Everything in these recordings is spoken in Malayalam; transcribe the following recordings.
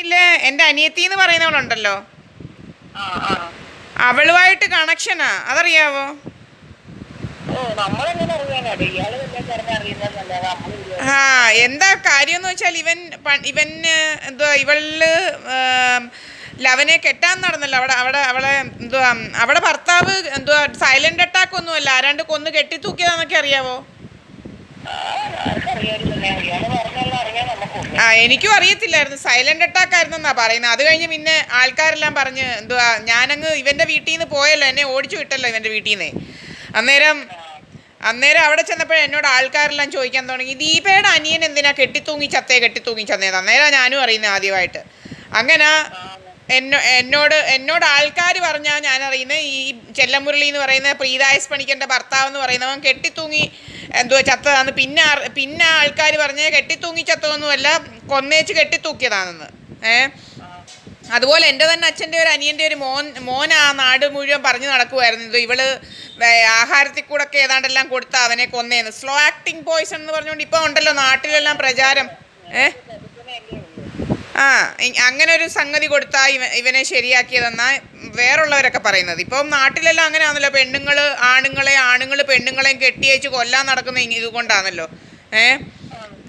ഇല്ലേ എൻ്റെ അനിയത്തി എന്ന് പറയുന്നവളുണ്ടല്ലോ, അവളുമായിട്ട് കണക്ഷനാ, അതറിയാവോ? ആ, എന്താ കാര്യം എന്ന് വെച്ചാൽ ഇവന് എന്തുവാ ഇവള് ലവനെ കെട്ടാൻ നടന്നല്ലോ അവിടെ അവിടെ അവളെ എന്തുവാ അവിടെ ഭർത്താവ് എന്തുവാ സൈലന്റ് അറ്റാക്ക് ഒന്നുമല്ല, ആരാണ്ട് കൊന്ന് കെട്ടിത്തൂക്കിയതാന്നൊക്കെ അറിയാവോ? ആ, എനിക്കും അറിയത്തില്ലായിരുന്നു, സൈലന്റ് അറ്റാക്ക് ആയിരുന്നെന്നാ പറയുന്നത്. അത് കഴിഞ്ഞ് പിന്നെ ആൾക്കാരെല്ലാം പറഞ്ഞ് എന്തുവാ ഞാനങ്ങ് ഇവന്റെ വീട്ടിൽ നിന്ന് പോയല്ലോ, എന്നെ ഓടിച്ചു വിട്ടല്ലോ ഇവന്റെ വീട്ടിൽ നിന്ന്. അന്നേരം അന്നേരം അവിടെ ചെന്നപ്പോഴേ എന്നോട് ആൾക്കാരെല്ലാം ചോദിക്കാൻ തുടങ്ങി, ദീപയുടെ അനിയൻ എന്തിനാ കെട്ടിത്തൂങ്ങി ചത്തേത്. അന്നേരം ഞാനും അറിയുന്നത് ആദ്യമായിട്ട്. അങ്ങനെ എന്നോട് ആൾക്കാർ പറഞ്ഞാൽ ഞാൻ അറിയുന്നത് ഈ ചെല്ലമുരളി എന്ന് പറയുന്ന പ്രീതായസ് പണിക്കൻ്റെ ഭർത്താവ് എന്ന് പറയുന്നവൻ കെട്ടിത്തൂങ്ങി എന്തുവാ ചത്തതാന്ന്. പിന്നെ ആൾക്കാർ പറഞ്ഞ് കെട്ടിത്തൂങ്ങി ചത്തതൊന്നുമല്ല, കൊന്നേച്ച് കെട്ടിത്തൂക്കിയതാണെന്ന്. അതുപോലെ എൻ്റെ തന്നെ അച്ഛൻ്റെ ഒരു അനിയൻ്റെ ഒരു മോൻ ആ നാട് മുഴുവൻ പറഞ്ഞു നടക്കുമായിരുന്നു, ഇവള് ആഹാരത്തിൽ കൂടെ ഒക്കെ ഏതാണ്ടെല്ലാം കൊടുത്ത അവനെ കൊന്നേന്ന്. സ്ലോ ആക്ടിങ് പോയ്സൺ എന്ന് പറഞ്ഞുകൊണ്ട് ഇപ്പം ഉണ്ടല്ലോ നാട്ടിലെല്ലാം പ്രചാരം. ആ, അങ്ങനെ ഒരു സംഗതി കൊടുത്താൽ ഇവനെ ശരിയാക്കിയതെന്നാ വേറുള്ളവരൊക്കെ പറയുന്നത്. ഇപ്പം നാട്ടിലെല്ലാം അങ്ങനെ ആണല്ലോ, ആണുങ്ങൾ പെണ്ണുങ്ങളെയും കെട്ടിയേച്ച് കൊല്ലാൻ നടക്കുന്ന ഇതുകൊണ്ടാണല്ലോ.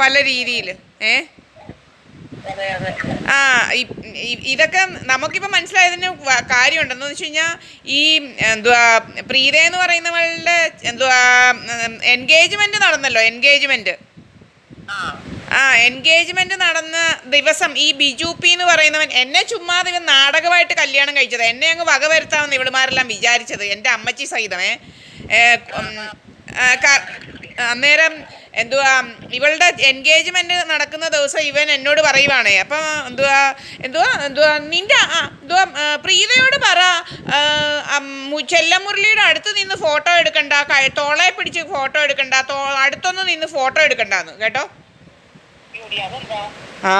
പല രീതിയിൽ. ആ, ഇതൊക്കെ നമുക്കിപ്പോൾ മനസ്സിലായതിന് കാര്യമുണ്ടെന്ന് വെച്ച് കഴിഞ്ഞാൽ ഈ എന്തുവാ പ്രീത എന്ന് പറയുന്നവളുടെ എന്തുവാ എൻഗേജ്മെന്റ് നടന്നല്ലോ. എൻഗേജ്മെന്റ് നടന്ന ദിവസം ഈ ബിജു പി എന്ന് പറയുന്നവൻ എന്നെ ചുമ്മാതെ ഇവൻ നാടകമായിട്ട് കല്യാണം കഴിച്ചത്, എന്നെ അങ്ങ് വക വരുത്താമെന്ന് ഇവളുമാരെല്ലാം വിചാരിച്ചത്, എൻ്റെ അമ്മച്ചി സഹിതമേ. അന്നേരം എന്തുവാ ഇവളുടെ എൻഗേജ്മെന്റ് നടക്കുന്ന ദിവസം ഇവൻ എന്നോട് പറയുവാണേ, അപ്പം നിന്റെ പ്രീതയോട് പറ ചെല്ലമുരളിയുടെ അടുത്ത് നിന്ന് ഫോട്ടോ എടുക്കണ്ട, തോളെ പിടിച്ച് ഫോട്ടോ എടുക്കണ്ട, അടുത്തൊന്നും നിന്ന് ഫോട്ടോ എടുക്കണ്ടെന്ന് കേട്ടോ. ആ,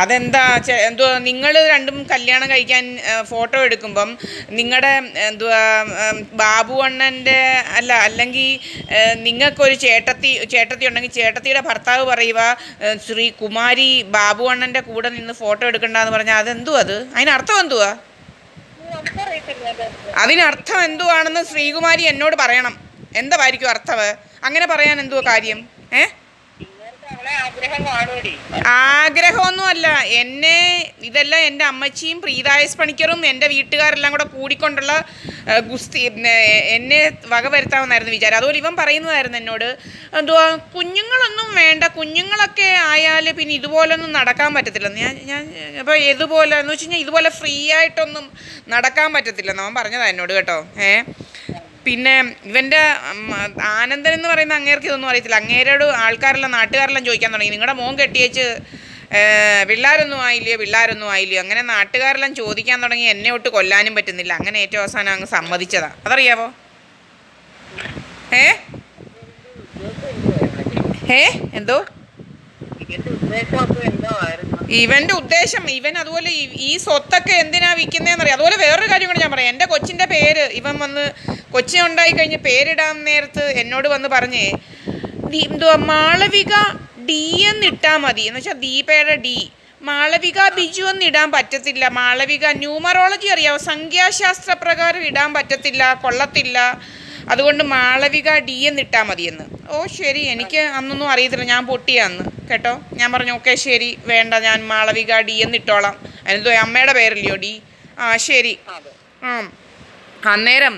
അതെന്താ എന്തുവാ നിങ്ങൾ രണ്ടും കല്യാണം കഴിക്കാൻ ഫോട്ടോ എടുക്കുമ്പം നിങ്ങളുടെ എന്തുവാ ബാബു അണ്ണൻ്റെ അല്ലെങ്കിൽ നിങ്ങൾക്കൊരു ചേട്ടത്തി ഉണ്ടെങ്കിൽ ചേട്ടത്തിയുടെ ഭർത്താവ് പറയുക ശ്രീ കുമാരി ബാബു അണ്ണൻ്റെ കൂടെ നിന്ന് ഫോട്ടോ എടുക്കണ്ടെന്ന് പറഞ്ഞാൽ അതെന്തുവാ? അതിനർത്ഥം എന്തുവാ? അതിനർത്ഥം എന്തുവാണെന്ന് ശ്രീകുമാരി എന്നോട് പറയണം. എന്തായിരിക്കും അർത്ഥം? അങ്ങനെ പറയാൻ എന്തുവാ കാര്യം? ആഗ്രഹമൊന്നുമല്ല, ഇതെല്ലാം എൻ്റെ അമ്മച്ചിയും പ്രീതായസ് പണിക്കറും എൻ്റെ വീട്ടുകാരെല്ലാം കൂടെ കൂടിക്കൊണ്ടുള്ള ഗുസ്തി, എന്നെ വക വരുത്താമെന്നായിരുന്നു വിചാരം. അതുപോലെ ഇവൻ പറയുന്നതായിരുന്നു എന്നോട്, എന്തുവാ കുഞ്ഞുങ്ങളൊന്നും വേണ്ട, കുഞ്ഞുങ്ങളൊക്കെ ആയാൽ പിന്നെ ഇതുപോലൊന്നും നടക്കാൻ പറ്റത്തില്ലെന്ന്. ഞാൻ അപ്പോൾ ഇതുപോലെ എന്ന് വെച്ച് കഴിഞ്ഞാൽ ഇതുപോലെ ഫ്രീ ആയിട്ടൊന്നും നടക്കാൻ പറ്റത്തില്ലെന്ന് അവൻ പറഞ്ഞതാണ് എന്നോട് കേട്ടോ. പിന്നെ ഇവൻ്റെ ആനന്ദൻ എന്ന് പറയുന്ന അങ്ങേർക്ക് ഇതൊന്നും അറിയത്തില്ല. അങ്ങേരോട് നാട്ടുകാരെല്ലാം ചോദിക്കാൻ തുടങ്ങി, നിങ്ങളുടെ മോൻ കെട്ടിയേച്ച് പിള്ളേരൊന്നും ആയില്ലയോ. അങ്ങനെ നാട്ടുകാരെല്ലാം ചോദിക്കാൻ തുടങ്ങി, എന്നെ ഒട്ട് കൊല്ലാനും പറ്റുന്നില്ല. അങ്ങനെ ഏറ്റവും അവസാനം അങ്ങ് സമ്മതിച്ചതാ, അതറിയാവോ? എന്തോ ഇവന്റെ ഉദ്ദേശം, ഇവൻ അതുപോലെ ഈ സ്വത്തൊക്കെ എന്തിനാ വിൽക്കുന്നതെന്നറിയാം. അതുപോലെ വേറൊരു കാര്യം കൂടെ ഞാൻ പറയാം. എൻ്റെ കൊച്ചിൻ്റെ പേര് ഇവൻ വന്ന് കൊച്ചിനുണ്ടായി കഴിഞ്ഞ് പേരിടാൻ നേരത്ത് എന്നോട് വന്ന് പറഞ്ഞേ, എന്തുവാ മാളവിക ഡി എന്നിട്ടാൽ മതി, എന്ന് വെച്ചാൽ ദീപയുടെ ഡി. മാളവിക ബിജു എന്ന് ഇടാൻ പറ്റത്തില്ല. മാളവിക ന്യൂമറോളജി അറിയാമോ, സംഖ്യാശാസ്ത്ര പ്രകാരം ഇടാൻ പറ്റത്തില്ല, കൊള്ളത്തില്ല. അതുകൊണ്ട് മാളവിക ഡി എന്നിട്ടാൽ മതിയെന്ന്. ഓ ശരി, എനിക്ക് അന്നൊന്നും അറിയത്തില്ല, ഞാൻ പൊട്ടിയാന്ന് കേട്ടോ. ഞാൻ പറഞ്ഞു ഓക്കെ ശരി, വേണ്ട, ഞാൻ മാളവിക ഡി എന്നിട്ടോളാം. അതിനെന്തോ അമ്മയുടെ പേരല്ലയോ ഡി. ആ ശരി. അന്നേരം